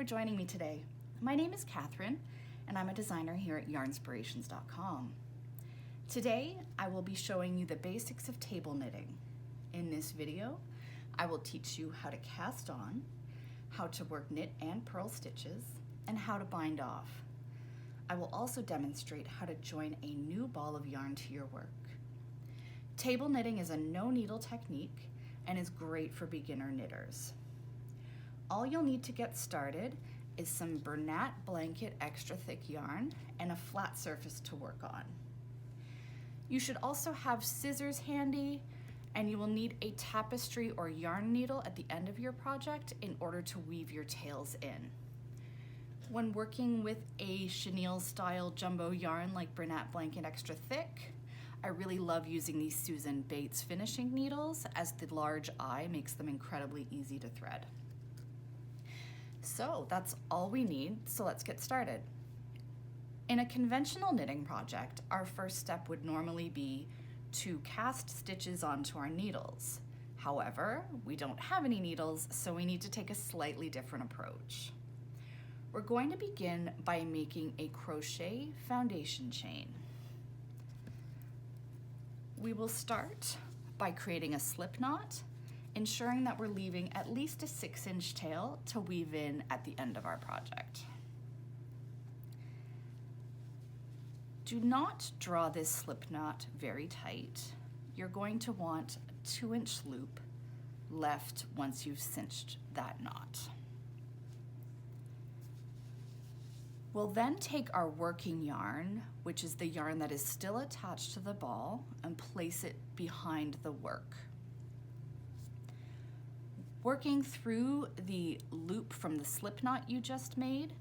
joining me today. My name is Katherine, and I'm a designer here at Yarnspirations.com. Today, I will be showing you the basics of table knitting. In this video, I will teach you how to cast on, how to work knit and purl stitches, and how to bind off. I will also demonstrate how to join a new ball of yarn to your work. Table knitting is a no needle technique and is great for beginner knitters. All you'll need to get started is some Bernat Blanket Extra Thick yarn and a flat surface to work on. You should also have scissors handy, and you will need a tapestry or yarn needle at the end of your project in order to weave your tails in. When working with a chenille-style jumbo yarn like Bernat Blanket Extra Thick, I really love using these Susan Bates finishing needles, as the large eye makes them incredibly easy to thread. So that's all we need, so let's get started. In a conventional knitting project, our first step would normally be to cast stitches onto our needles. However, we don't have any needles, so we need to take a slightly different approach. We're going to begin by making a crochet foundation chain. We will start by creating a slip knot, ensuring that we're leaving at least a 6-inch tail to weave in at the end of our project. Do not draw this slip knot very tight. You're going to want a 2-inch loop left once you've cinched that knot. We'll then take our working yarn, which is the yarn that is still attached to the ball, and place it behind the work. Working through the loop from the slip knot you just made,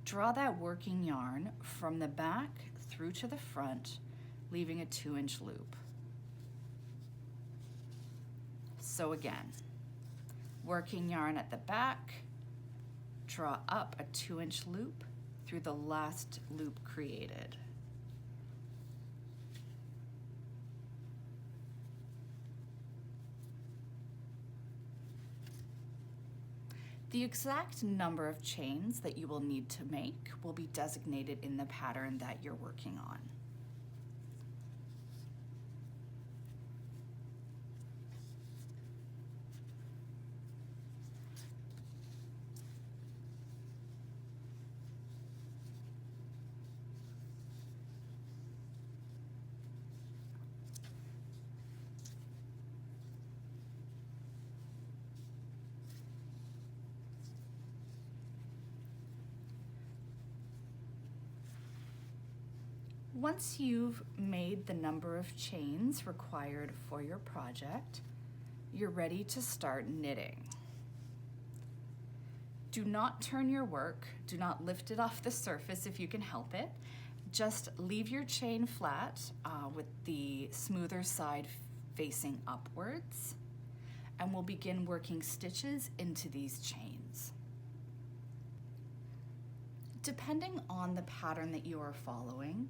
draw that working yarn from the back through to the front, leaving a 2-inch loop. So again, working yarn at the back, draw up a 2-inch loop through the last loop created. The exact number of chains that you will need to make will be designated in the pattern that you're working on. Once you've made the number of chains required for your project, you're ready to start knitting. Do not turn your work, do not lift it off the surface if you can help it. Just leave your chain flat with the smoother side facing upwards, and we'll begin working stitches into these chains. Depending on the pattern that you are following,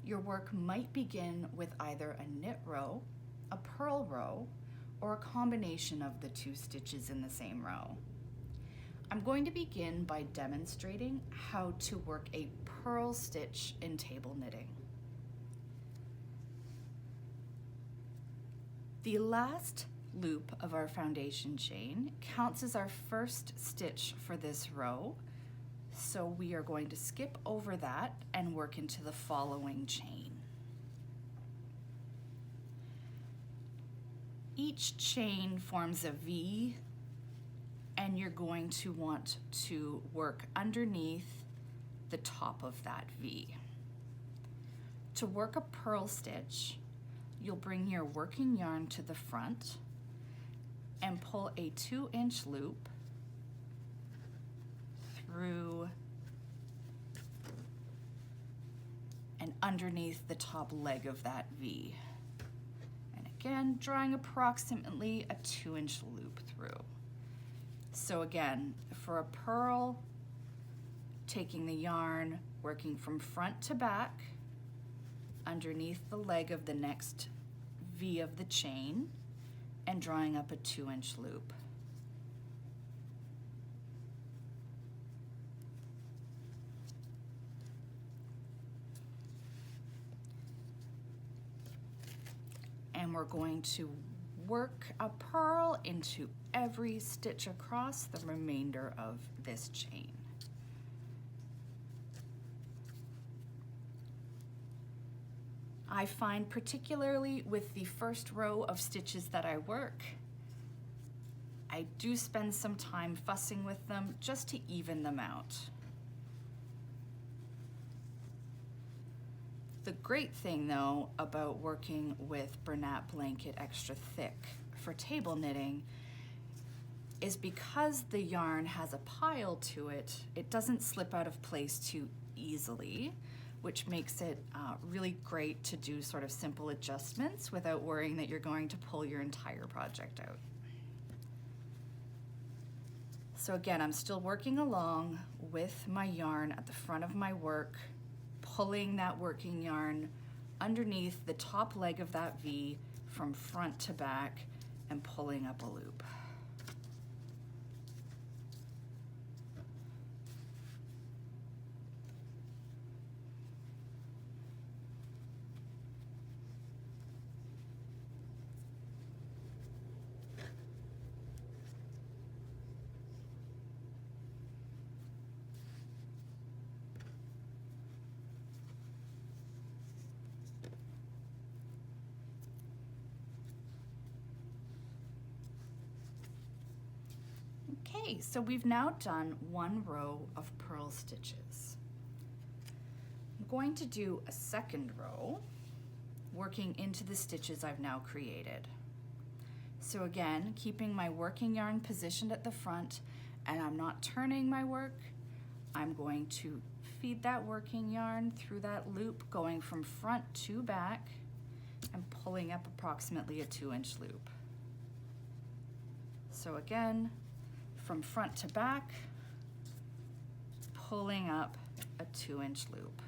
your work might begin with either a knit row, a purl row, or a combination of the two stitches in the same row. I'm going to begin by demonstrating how to work a purl stitch in table knitting. The last loop of our foundation chain counts as our first stitch for this row, so we are going to skip over that and work into the following chain. Each chain forms a V, and you're going to want to work underneath the top of that V. To work a purl stitch, you'll bring your working yarn to the front and pull a 2-inch loop through and underneath the top leg of that V. And again, drawing approximately a 2-inch loop through. So again, for a purl, taking the yarn, working from front to back, underneath the leg of the next V of the chain, and drawing up a 2-inch loop. we're going to work a purl into every stitch across the remainder of this chain. I find particularly with the first row of stitches that I work, I do spend some time fussing with them just to even them out. The great thing though about working with Bernat Blanket Extra Thick for table knitting is because the yarn has a pile to it, it doesn't slip out of place too easily, which makes it really great to do sort of simple adjustments without worrying that you're going to pull your entire project out. So again, I'm still working along with my yarn at the front of my work, pulling that working yarn underneath the top leg of that V from front to back and pulling up a loop. Okay, so we've now done one row of purl stitches. I'm going to do a second row, working into the stitches I've now created. So again, keeping my working yarn positioned at the front, and I'm not turning my work, I'm going to feed that working yarn through that loop, going from front to back and pulling up approximately a 2-inch loop. So again, from front to back, pulling up a 2-inch loop.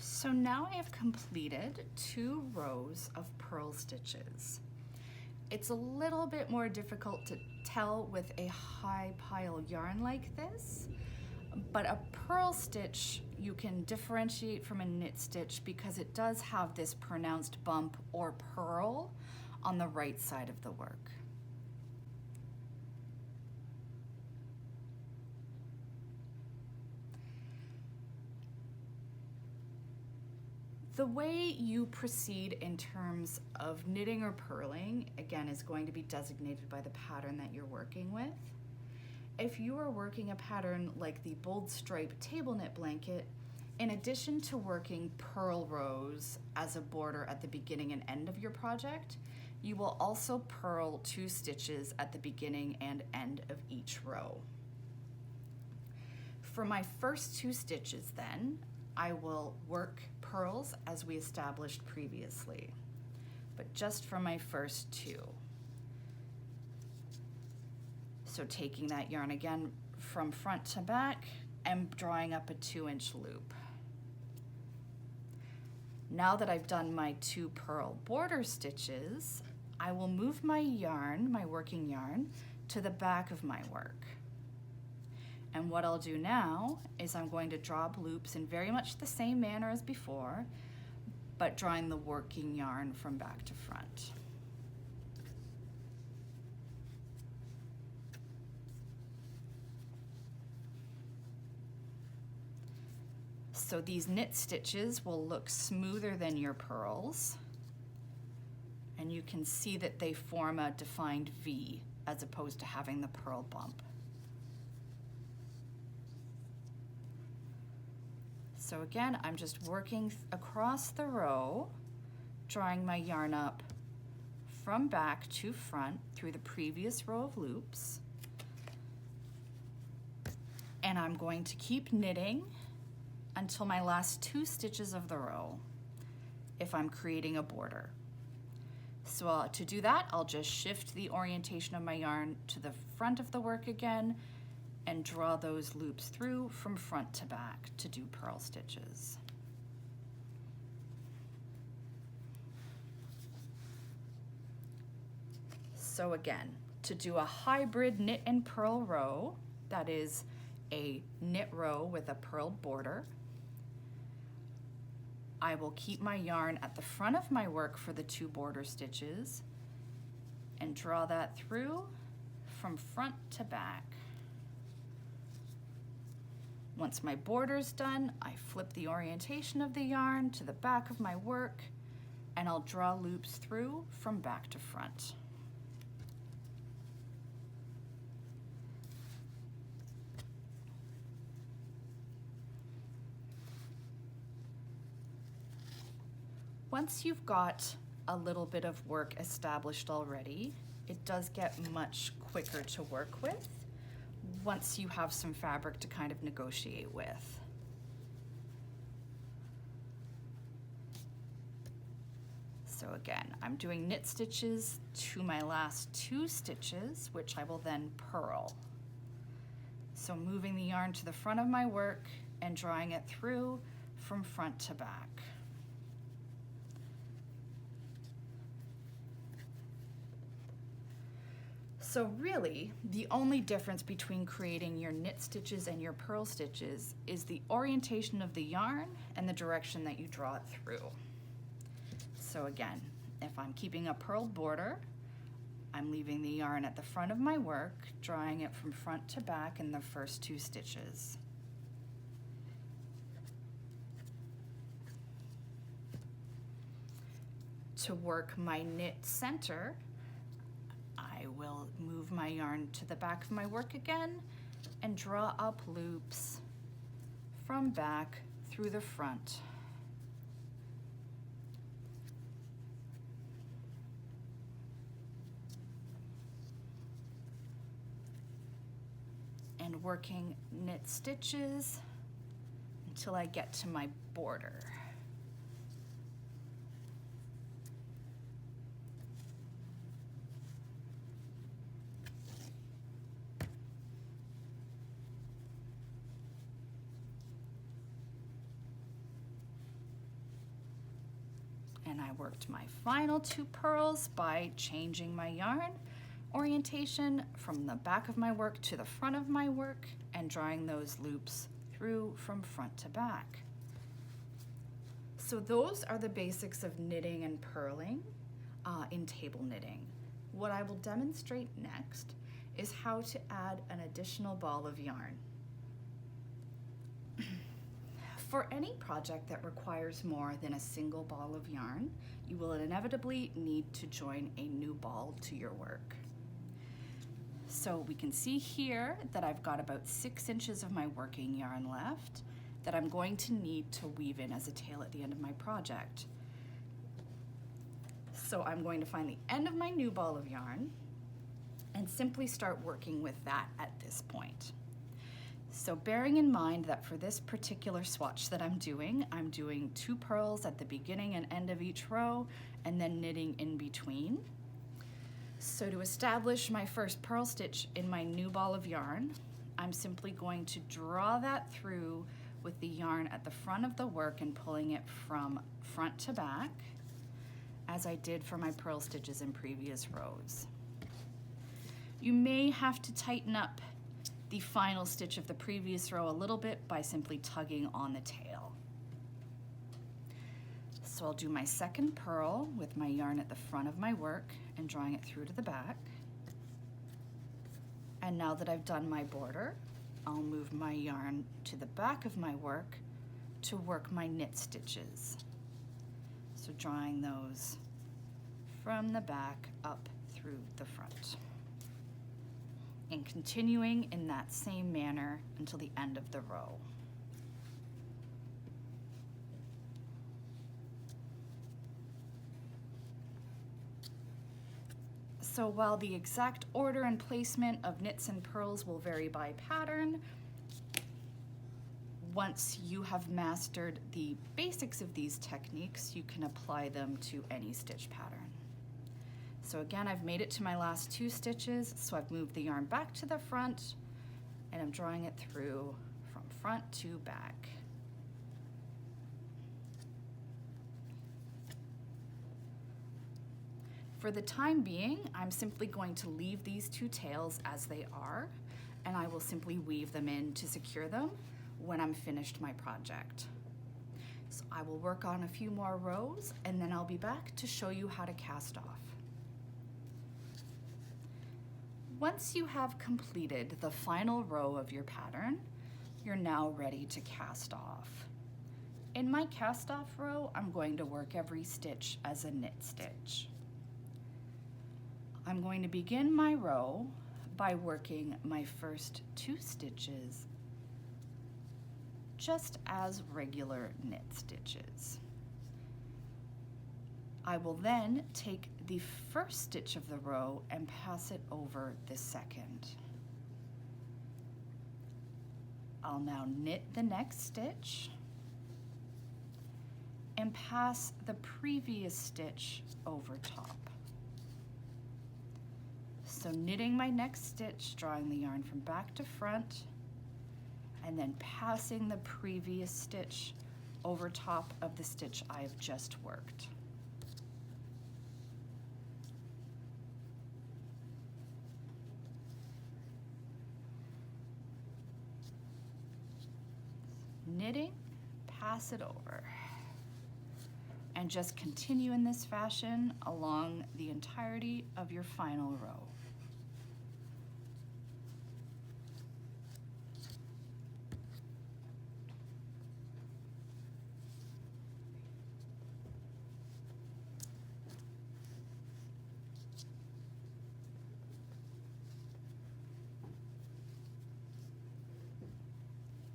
So now I have completed 2 rows of purl stitches. It's a little bit more difficult to tell with a high pile yarn like this, but a purl stitch you can differentiate from a knit stitch because it does have this pronounced bump or purl on the right side of the work. The way you proceed in terms of knitting or purling, again, is going to be designated by the pattern that you're working with. If you are working a pattern like the bold stripe table knit blanket, in addition to working purl rows as a border at the beginning and end of your project, you will also purl 2 stitches at the beginning and end of each row. For my first 2 stitches then, I will work purls as we established previously, but just for my first 2. So taking that yarn again from front to back and drawing up a 2-inch loop. Now that I've done my 2 purl border stitches, I will move my yarn, my working yarn, to the back of my work. And what I'll do now is I'm going to draw up loops in very much the same manner as before, but drawing the working yarn from back to front. So these knit stitches will look smoother than your purls, and you can see that they form a defined V as opposed to having the purl bump. So again, I'm just working across the row, drawing my yarn up from back to front through the previous row of loops. And I'm going to keep knitting until my last 2 stitches of the row if I'm creating a border. So to do that, I'll just shift the orientation of my yarn to the front of the work again and draw those loops through from front to back to do purl stitches. So again, to do a hybrid knit and purl row, that is a knit row with a purled border, I will keep my yarn at the front of my work for the 2 border stitches and draw that through from front to back. Once my border's done, I flip the orientation of the yarn to the back of my work and I'll draw loops through from back to front. Once you've got a little bit of work established already, it does get much quicker to work with once you have some fabric to kind of negotiate with. So again, I'm doing knit stitches to my last 2 stitches, which I will then purl. So moving the yarn to the front of my work and drawing it through from front to back. So really, the only difference between creating your knit stitches and your purl stitches is the orientation of the yarn and the direction that you draw it through. So again, if I'm keeping a purled border, I'm leaving the yarn at the front of my work, drawing it from front to back in the first 2 stitches. To work my knit center, I will move my yarn to the back of my work again and draw up loops from back through the front. And working knit stitches until I get to my border. And I worked my final 2 purls by changing my yarn orientation from the back of my work to the front of my work and drawing those loops through from front to back. So those are the basics of knitting and purling in table knitting. What I will demonstrate next is how to add an additional ball of yarn. For any project that requires more than a single ball of yarn, you will inevitably need to join a new ball to your work. So we can see here that I've got about 6 inches of my working yarn left that I'm going to need to weave in as a tail at the end of my project. So I'm going to find the end of my new ball of yarn and simply start working with that at this point. So bearing in mind that for this particular swatch that I'm doing 2 purls at the beginning and end of each row and then knitting in between. So to establish my first purl stitch in my new ball of yarn, I'm simply going to draw that through with the yarn at the front of the work and pulling it from front to back, as I did for my purl stitches in previous rows. You may have to tighten up the final stitch of the previous row a little bit by simply tugging on the tail. So I'll do my second purl with my yarn at the front of my work and drawing it through to the back. And now that I've done my border, I'll move my yarn to the back of my work to work my knit stitches. So drawing those from the back up through the front. And continuing in that same manner until the end of the row. So while the exact order and placement of knits and purls will vary by pattern, once you have mastered the basics of these techniques, you can apply them to any stitch pattern. So again, I've made it to my last 2 stitches, so I've moved the yarn back to the front and I'm drawing it through from front to back. For the time being, I'm simply going to leave these 2 tails as they are, and I will simply weave them in to secure them when I'm finished my project. So I will work on a few more rows and then I'll be back to show you how to cast off. Once you have completed the final row of your pattern, you're now ready to cast off. In my cast off row, I'm going to work every stitch as a knit stitch. I'm going to begin my row by working my first 2 stitches just as regular knit stitches. I will then take the first stitch of the row and pass it over the second. I'll now knit the next stitch and pass the previous stitch over top. So knitting my next stitch, drawing the yarn from back to front, and then passing the previous stitch over top of the stitch I've just worked. Knitting, pass it over, and just continue in this fashion along the entirety of your final row.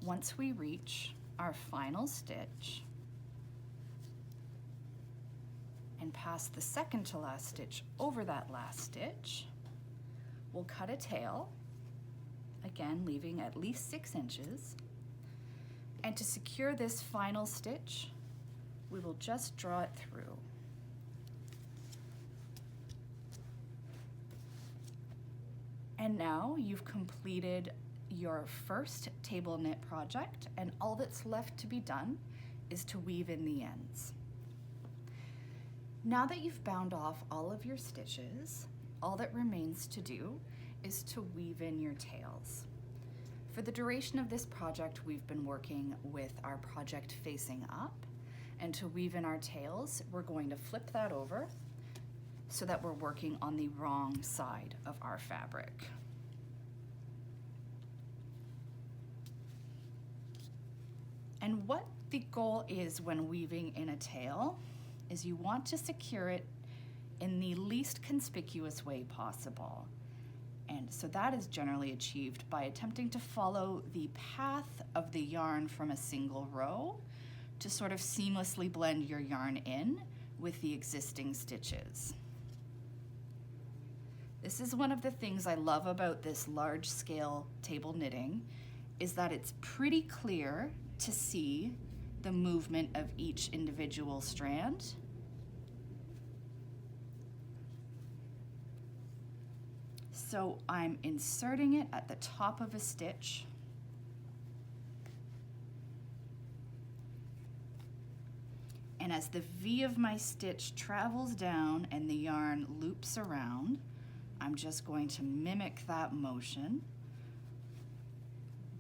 Once we reach our final stitch and pass the second to last stitch over that last stitch, we'll cut a tail, again leaving at least 6 inches. And to secure this final stitch, we will just draw it through. And now you've completed your first table knit project, and all that's left to be done is to weave in the ends. Now that you've bound off all of your stitches, all that remains to do is to weave in your tails. For the duration of this project, we've been working with our project facing up, and to weave in our tails, we're going to flip that over so that we're working on the wrong side of our fabric. And what the goal is when weaving in a tail is you want to secure it in the least conspicuous way possible. And so that is generally achieved by attempting to follow the path of the yarn from a single row to sort of seamlessly blend your yarn in with the existing stitches. This is one of the things I love about this large scale table knitting, is that it's pretty clear to see the movement of each individual strand. So I'm inserting it at the top of a stitch. And as the V of my stitch travels down and the yarn loops around, I'm just going to mimic that motion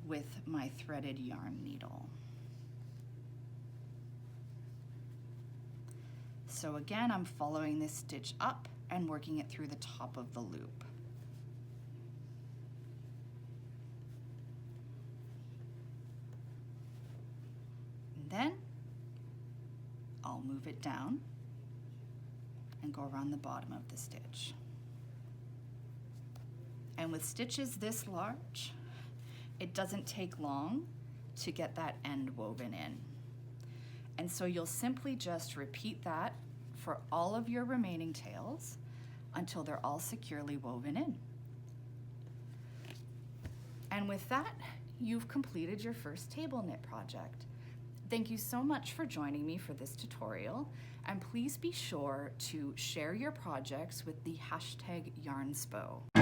with my threaded yarn needle. So again, I'm following this stitch up and working it through the top of the loop. And then I'll move it down and go around the bottom of the stitch. And with stitches this large, it doesn't take long to get that end woven in. And so you'll simply just repeat that for all of your remaining tails until they're all securely woven in. And with that, you've completed your first table knit project. Thank you so much for joining me for this tutorial, and please be sure to share your projects with the hashtag Yarnspo.